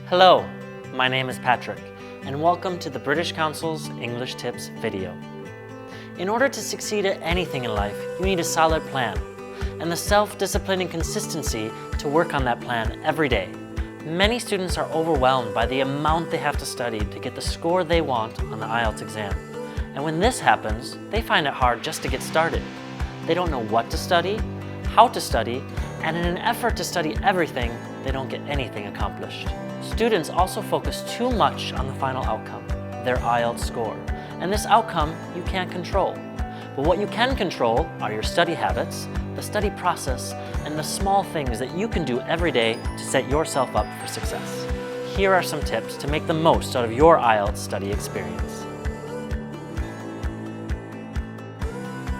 Hello, my name is Patrick, and welcome to the British Council's English Tips video. In order to succeed at anything in life, you need a solid plan, and the self-discipline and consistency to work on that plan every day. Many students are overwhelmed by the amount they have to study to get the score they want on the IELTS exam. And when this happens, they find it hard just to get started. They don't know what to study, how to study, and in an effort to study everything, they don't get anything accomplished. Students also focus too much on the final outcome, their IELTS score. And this outcome you can't control. But what you can control are your study habits, the study process, and the small things that you can do every day to set yourself up for success. Here are some tips to make the most out of your IELTS study experience.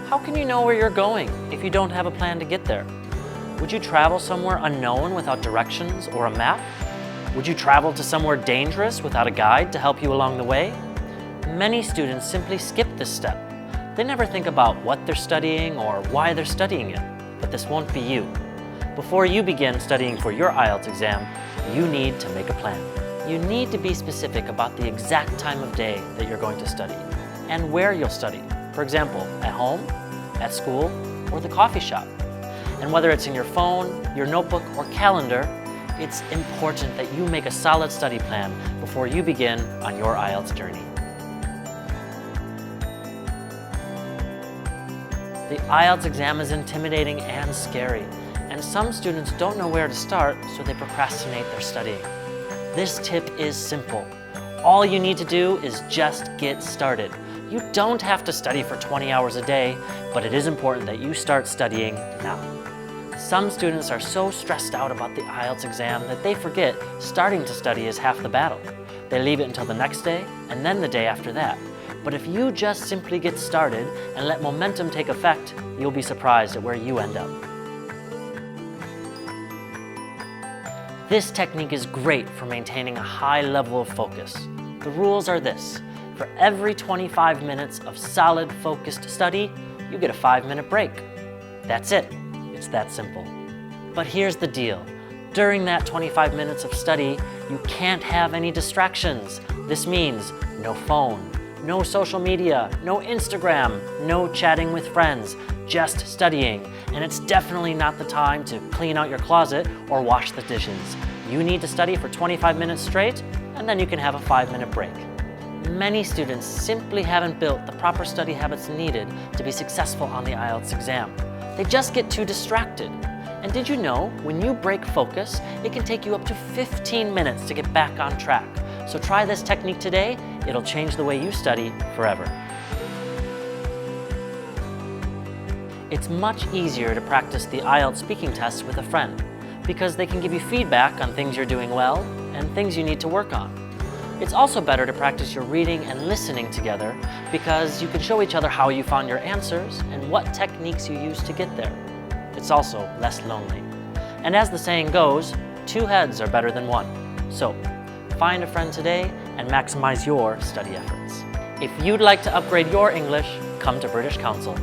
How can you know where you're going if you don't have a plan to get there? Would you travel somewhere unknown without directions or a map? Would you travel to somewhere dangerous without a guide to help you along the way? Many students simply skip this step. They never think about what they're studying or why they're studying it, but this won't be you. Before you begin studying for your IELTS exam, you need to make a plan. You need to be specific about the exact time of day that you're going to study and where you'll study. For example, at home, at school, or the coffee shop. And whether it's in your phone, your notebook, or calendar, it's important that you make a solid study plan before you begin on your IELTS journey. The IELTS exam is intimidating and scary, and some students don't know where to start, so they procrastinate their studying. This tip is simple. All you need to do is just get started. You don't have to study for 20 hours a day, but it is important that you start studying now. Some students are so stressed out about the IELTS exam that they forget starting to study is half the battle. They leave it until the next day and then the day after that. But if you just simply get started and let momentum take effect, you'll be surprised at where you end up. This technique is great for maintaining a high level of focus. The rules are this: for every 25 minutes of solid, focused study, you get a 5-minute break. That's it. It's that simple. But here's the deal. During that 25 minutes of study, you can't have any distractions. This means no phone, no social media, no Instagram, no chatting with friends, just studying. And it's definitely not the time to clean out your closet or wash the dishes. You need to study for 25 minutes straight, and then you can have a 5-minute break. Many students simply haven't built the proper study habits needed to be successful on the IELTS exam. They just get too distracted. And did you know, when you break focus, it can take you up to 15 minutes to get back on track. So try this technique today. It'll change the way you study forever. It's much easier to practice the IELTS speaking test with a friend because they can give you feedback on things you're doing well and things you need to work on. It's also better to practice your reading and listening together because you can show each other how you found your answers and what techniques you used to get there. It's also less lonely. And as the saying goes, 2 heads are better than 1. So, find a friend today and maximize your study efforts. If you'd like to upgrade your English, come to British Council.